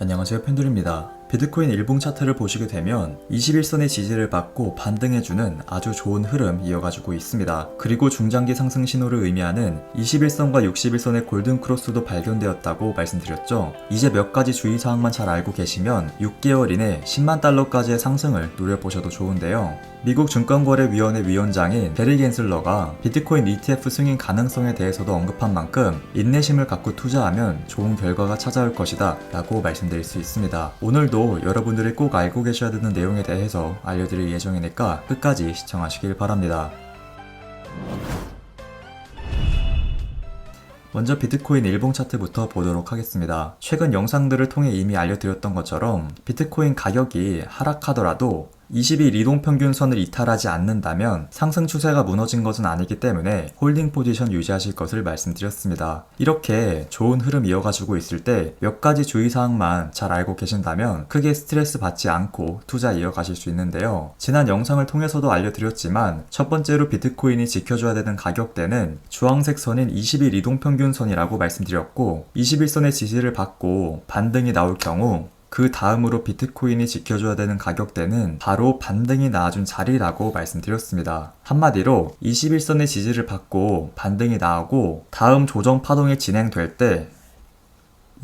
안녕하세요, 팬들입니다. 비트코인 일봉 차트를 보시게 되면 21선의 지지를 받고 반등해주는 아주 좋은 흐름 이어가지고 있습니다. 그리고 중장기 상승 신호를 의미하는 21선과 61선의 골든 크로스도 발견되었다고 말씀드렸죠. 이제 몇 가지 주의사항만 잘 알고 계시면 6개월 이내 10만 달러까지의 상승을 노려보셔도 좋은데요. 미국 증권거래위원회 위원장인 게리 겐슬러가 비트코인 ETF 승인 가능성에 대해서도 언급한 만큼 인내심을 갖고 투자하면 좋은 결과가 찾아올 것이다 라고 말씀드릴 수 있습니다. 오늘도 여러분들이 꼭 알고 계셔야 되는 내용에 대해서 알려드릴 예정이니까 끝까지 시청하시길 바랍니다. 먼저 비트코인 일봉 차트부터 보도록 하겠습니다. 최근 영상들을 통해 이미 알려드렸던 것처럼 비트코인 가격이 하락하더라도 20일 이동평균선을 이탈하지 않는다면 상승 추세가 무너진 것은 아니기 때문에 홀딩 포지션 유지하실 것을 말씀드렸습니다. 이렇게 좋은 흐름 이어가지고 있을 때 몇 가지 주의사항만 잘 알고 계신다면 크게 스트레스 받지 않고 투자 이어가실 수 있는데요. 지난 영상을 통해서도 알려드렸지만 첫 번째로 비트코인이 지켜줘야 되는 가격대는 주황색 선인 20일 이동평균선이라고 말씀드렸고 21선의 지지를 받고 반등이 나올 경우 그 다음으로 비트코인이 지켜줘야 되는 가격대는 바로 반등이 나와준 자리라고 말씀드렸습니다. 한마디로 21선의 지지를 받고 반등이 나오고 다음 조정 파동이 진행될 때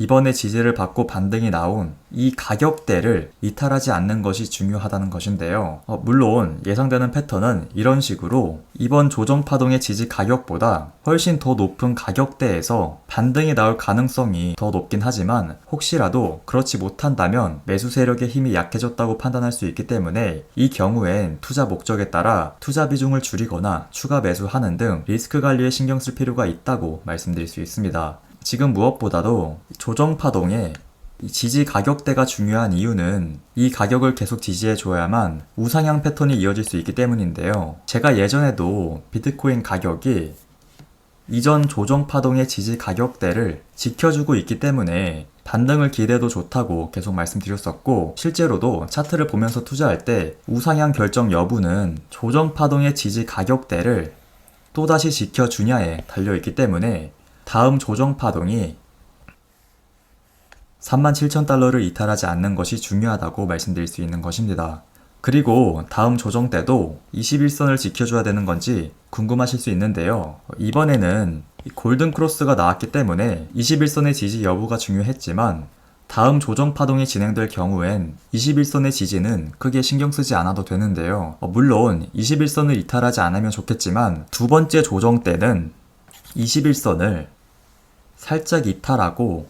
이번에 지지를 받고 반등이 나온 이 가격대를 이탈하지 않는 것이 중요하다는 것인데요. 물론 예상되는 패턴은 이런 식으로 이번 조정 파동의 지지 가격보다 훨씬 더 높은 가격대에서 반등이 나올 가능성이 더 높긴 하지만 혹시라도 그렇지 못한다면 매수 세력의 힘이 약해졌다고 판단할 수 있기 때문에 이 경우엔 투자 목적에 따라 투자 비중을 줄이거나 추가 매수하는 등 리스크 관리에 신경 쓸 필요가 있다고 말씀드릴 수 있습니다. 지금 무엇보다도 조정 파동의 지지 가격대가 중요한 이유는 이 가격을 계속 지지해줘야만 우상향 패턴이 이어질 수 있기 때문인데요. 제가 예전에도 비트코인 가격이 이전 조정 파동의 지지 가격대를 지켜주고 있기 때문에 반등을 기대해도 좋다고 계속 말씀드렸었고 실제로도 차트를 보면서 투자할 때 우상향 결정 여부는 조정 파동의 지지 가격대를 또다시 지켜주냐에 달려있기 때문에 다음 조정 파동이 37,000달러를 이탈하지 않는 것이 중요하다고 말씀드릴 수 있는 것입니다. 그리고 다음 조정 때도 21선을 지켜줘야 되는 건지 궁금하실 수 있는데요. 이번에는 골든 크로스가 나왔기 때문에 21선의 지지 여부가 중요했지만 다음 조정 파동이 진행될 경우엔 21선의 지지는 크게 신경 쓰지 않아도 되는데요. 물론 21선을 이탈하지 않으면 좋겠지만 두 번째 조정 때는 21선을 살짝 이탈하고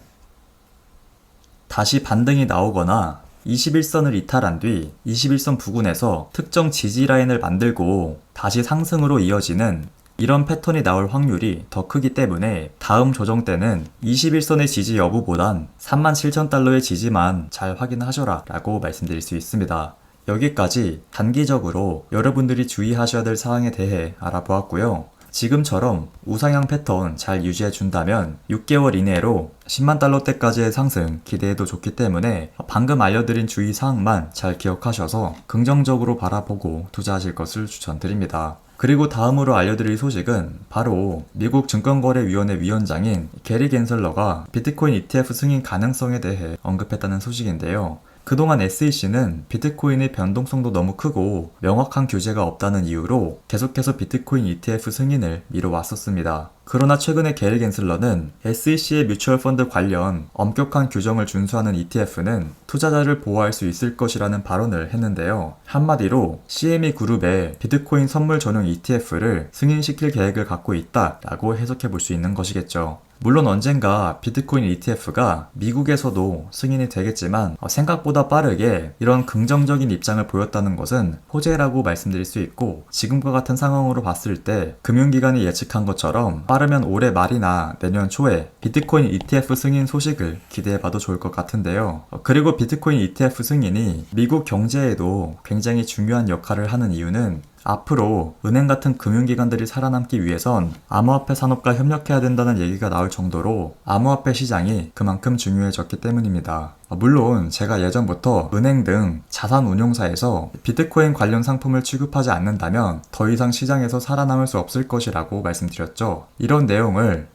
다시 반등이 나오거나 21선을 이탈한 뒤 21선 부근에서 특정 지지 라인을 만들고 다시 상승으로 이어지는 이런 패턴이 나올 확률이 더 크기 때문에 다음 조정 때는 21선의 지지 여부보단 37,000달러의 지지만 잘 확인하셔라 라고 말씀드릴 수 있습니다. 여기까지 단기적으로 여러분들이 주의하셔야 될 사항에 대해 알아보았고요. 지금처럼 우상향 패턴 잘 유지해준다면 6개월 이내로 10만 달러대까지의 상승 기대해도 좋기 때문에 방금 알려드린 주의사항만 잘 기억하셔서 긍정적으로 바라보고 투자하실 것을 추천드립니다. 그리고 다음으로 알려드릴 소식은 바로 미국 증권거래위원회 위원장인 게리 겐슬러가 비트코인 ETF 승인 가능성에 대해 언급했다는 소식인데요. 그동안 SEC는 비트코인의 변동성도 너무 크고 명확한 규제가 없다는 이유로 계속해서 비트코인 ETF 승인을 미뤄왔었습니다. 그러나 최근에 게리 겐슬러는 SEC의 뮤추얼 펀드 관련 엄격한 규정을 준수하는 ETF는 투자자를 보호할 수 있을 것이라는 발언을 했는데요. 한마디로 CME 그룹의 비트코인 선물 전용 ETF를 승인시킬 계획을 갖고 있다라고 해석해 볼 수 있는 것이겠죠. 물론 언젠가 비트코인 ETF가 미국에서도 승인이 되겠지만 생각보다 빠르게 이런 긍정적인 입장을 보였다는 것은 호재라고 말씀드릴 수 있고 지금과 같은 상황으로 봤을 때 금융기관이 예측한 것처럼 빠르면 올해 말이나 내년 초에 비트코인 ETF 승인 소식을 기대해봐도 좋을 것 같은데요. 그리고 비트코인 ETF 승인이 미국 경제에도 굉장히 중요한 역할을 하는 이유는 앞으로 은행 같은 금융기관들이 살아남기 위해선 암호화폐 산업과 협력해야 된다는 얘기가 나올 정도로 암호화폐 시장이 그만큼 중요해졌기 때문입니다. 물론 제가 예전부터 은행 등 자산 운용사에서 비트코인 관련 상품을 취급하지 않는다면 더 이상 시장에서 살아남을 수 없을 것이라고 말씀드렸죠. 이런 내용을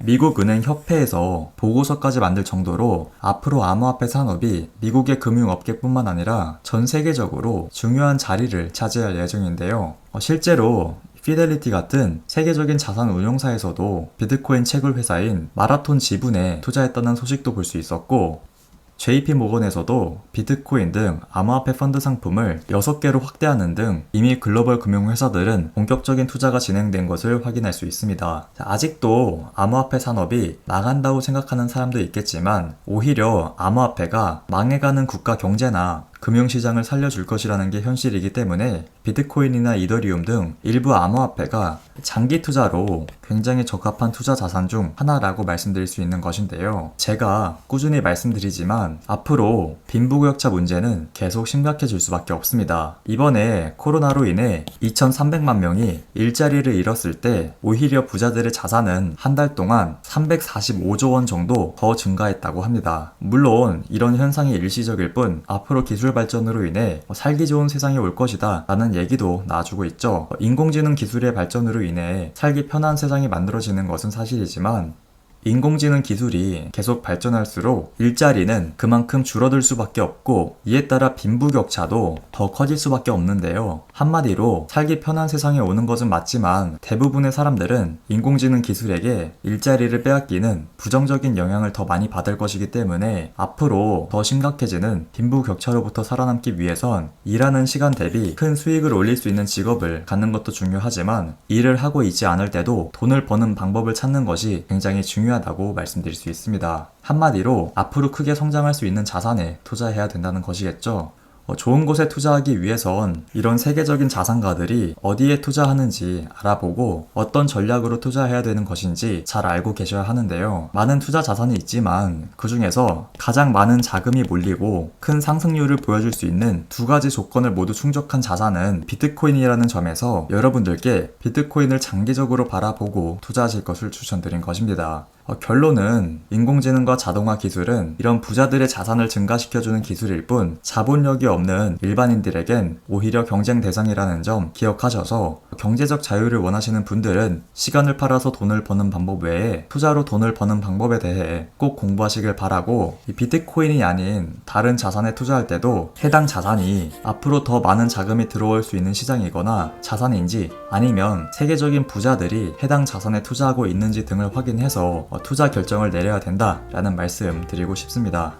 미국 은행 협회에서 보고서까지 만들 정도로 앞으로 암호화폐 산업이 미국의 금융업계뿐만 아니라 전 세계적으로 중요한 자리를 차지할 예정인데요. 실제로 피델리티 같은 세계적인 자산 운용사에서도 비트코인 채굴 회사인 마라톤 지분에 투자했다는 소식도 볼 수 있었고, JP 모건에서도 비트코인 등 암호화폐 펀드 상품을 6개로 확대하는 등 이미 글로벌 금융회사들은 본격적인 투자가 진행된 것을 확인할 수 있습니다. 아직도 암호화폐 산업이 망한다고 생각하는 사람도 있겠지만, 오히려 암호화폐가 망해가는 국가 경제나 금융시장을 살려줄 것이라는 게 현실이기 때문에 비트코인이나 이더리움 등 일부 암호화폐가 장기 투자로 굉장히 적합한 투자 자산 중 하나라고 말씀드릴 수 있는 것인데요. 제가 꾸준히 말씀드리지만 앞으로 빈부격차 문제는 계속 심각해질 수밖에 없습니다. 이번에 코로나로 인해 2,300만 명이 일자리를 잃었을 때 오히려 부자들의 자산은 한 달 동안 345조 원 정도 더 증가했다고 합니다. 물론 이런 현상이 일시적일 뿐 앞으로 기술 발전으로 인해 살기 좋은 세상이 올 것이다 라는 얘기도 나와주고 있죠. 인공지능 기술의 발전으로 인해 살기 편한 세상이 만들어지는 것은 사실이지만, 인공지능 기술이 계속 발전할수록 일자리는 그만큼 줄어들 수밖에 없고, 이에 따라 빈부격차도 더 커질 수밖에 없는데요. 한마디로 살기 편한 세상에 오는 것은 맞지만 대부분의 사람들은 인공지능 기술에게 일자리를 빼앗기는 부정적인 영향을 더 많이 받을 것이기 때문에 앞으로 더 심각해지는 빈부격차로부터 살아남기 위해선 일하는 시간 대비 큰 수익을 올릴 수 있는 직업을 갖는 것도 중요하지만, 일을 하고 있지 않을 때도 돈을 버는 방법을 찾는 것이 굉장히 중요하다고 말씀드릴 수 있습니다. 한마디로 앞으로 크게 성장할 수 있는 자산에 투자해야 된다는 것이겠죠. 좋은 곳에 투자하기 위해선 이런 세계적인 자산가들이 어디에 투자하는지 알아보고 어떤 전략으로 투자해야 되는 것인지 잘 알고 계셔야 하는데요. 많은 투자 자산이 있지만 그 중에서 가장 많은 자금이 몰리고 큰 상승률을 보여줄 수 있는 두 가지 조건을 모두 충족한 자산은 비트코인이라는 점에서 여러분들께 비트코인을 장기적으로 바라보고 투자하실 것을 추천드린 것입니다. 결론은 인공지능과 자동화 기술은 이런 부자들의 자산을 증가시켜주는 기술일 뿐 자본력이 없는 일반인들에겐 오히려 경쟁 대상이라는 점 기억하셔서, 경제적 자유를 원하시는 분들은 시간을 팔아서 돈을 버는 방법 외에 투자로 돈을 버는 방법에 대해 꼭 공부하시길 바라고, 이 비트코인이 아닌 다른 자산에 투자할 때도 해당 자산이 앞으로 더 많은 자금이 들어올 수 있는 시장이거나 자산인지, 아니면 세계적인 부자들이 해당 자산에 투자하고 있는지 등을 확인해서 투자 결정을 내려야 된다라는 말씀 드리고 싶습니다.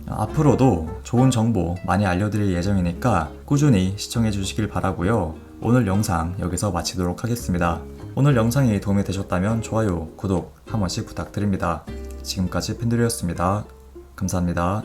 앞으로도 좋은 정보 많이 알려드릴 예정이니까 꾸준히 시청해 주시길 바라고요. 오늘 영상 여기서 마치도록 하겠습니다. 오늘 영상이 도움이 되셨다면 좋아요, 구독 한 번씩 부탁드립니다. 지금까지 팬들이었습니다. 감사합니다.